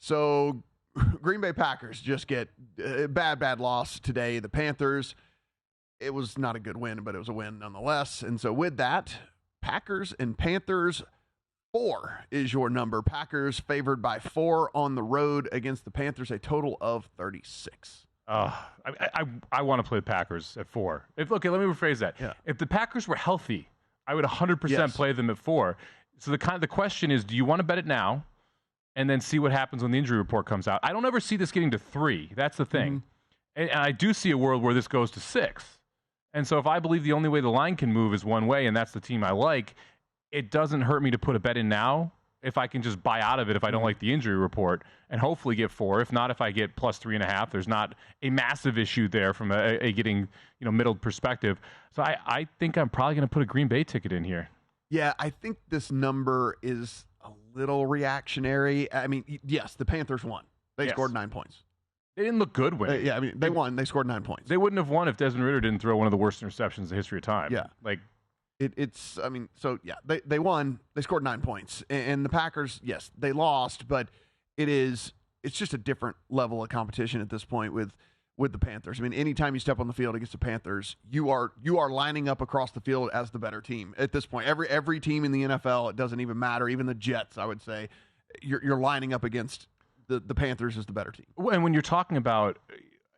So Green Bay Packers just get a bad loss today. The Panthers, it was not a good win, but it was a win nonetheless. And so with that, Packers and Panthers, 4 is your number. Packers favored by 4 on the road against the Panthers, a total of 36. I want to play the Packers at 4. Okay, let me rephrase that. Yeah. If the Packers were healthy, I would 100% play them at 4. So the question is, do you want to bet it now and then see what happens when the injury report comes out? I don't ever see this getting to 3. That's the thing. And I do see a world where this goes to 6. And so if I believe the only way the line can move is one way, and that's the team I like, it doesn't hurt me to put a bet in now if I can just buy out of it if I don't like the injury report and hopefully get 4. If not, if I get plus 3.5, there's not a massive issue there from a getting middled perspective. So I think I'm probably going to put a Green Bay ticket in here. Yeah, I think this number is a little reactionary. I mean, yes, the Panthers won. They scored 9 points. They didn't look good winning. They won. They scored 9 points. They wouldn't have won if Desmond Ridder didn't throw one of the worst interceptions in the history of time. Yeah. They won. They scored 9 points. And the Packers, yes, they lost, but it's just a different level of competition at this point with the Panthers. I mean, anytime you step on the field against the Panthers, you are lining up across the field as the better team at this point. Every team in the NFL, it doesn't even matter. Even the Jets, I would say, you're lining up against the Panthers as the better team. And when you're talking about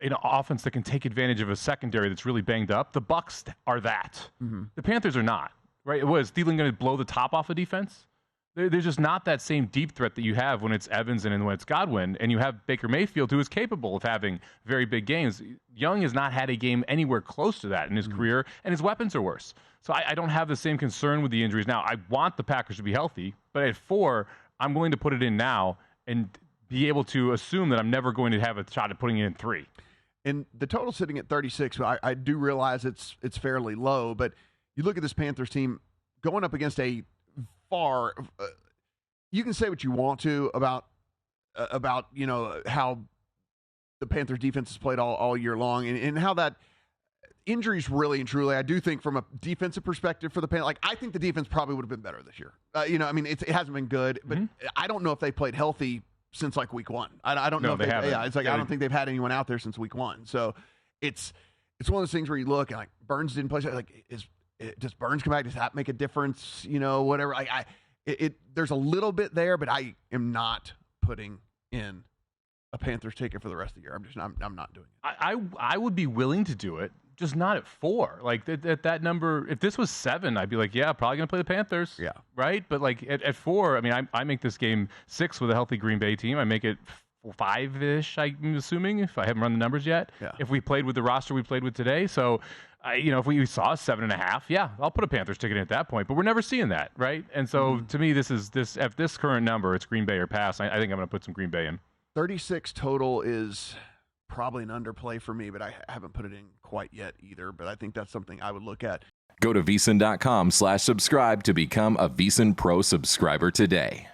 an offense that can take advantage of a secondary that's really banged up, the Bucs are that. Mm-hmm. The Panthers are not, right? Was Thielen going to blow the top off of defense? There's just not that same deep threat that you have when it's Evans and when it's Godwin, and you have Baker Mayfield, who is capable of having very big games. Young has not had a game anywhere close to that in his career, and his weapons are worse. So I don't have the same concern with the injuries. Now, I want the Packers to be healthy, but at 4, I'm willing to put it in now and be able to assume that I'm never going to have a shot at putting it in 3. And the total sitting at 36, I do realize it's fairly low, but you look at this Panthers team going up against a far. You can say what you want to about how the Panthers defense has played all year long, and how that injuries really and truly, I do think from a defensive perspective for the Panthers, I think the defense probably would have been better this year. It hasn't been good, but I don't know if they played healthy since week 1. I don't know if they haven't. Yeah, it's I don't think they've had anyone out there since week 1. So it's one of those things where you look and Burns didn't play. Does Burns come back? Does that make a difference? Whatever. There's a little bit there, but I am not putting in a Panthers ticket for the rest of the year. I'm not doing it. I would be willing to do it, just not at 4. At that number, if this was 7, I'd be like, yeah, probably gonna play the Panthers. Yeah. Right. But at 4, I mean, I make this game 6 with a healthy Green Bay team. I make it 5-ish. I'm assuming, if I haven't run the numbers yet. Yeah. If we played with the roster we played with today, so. If we saw 7.5, yeah, I'll put a Panthers ticket in at that point. But we're never seeing that, right? And so to me, this at this current number, it's Green Bay or pass. I think I'm going to put some Green Bay in. 36 total is probably an underplay for me, but I haven't put it in quite yet either. But I think that's something I would look at. Go to VSiN.com/subscribe to become a VSiN Pro subscriber today.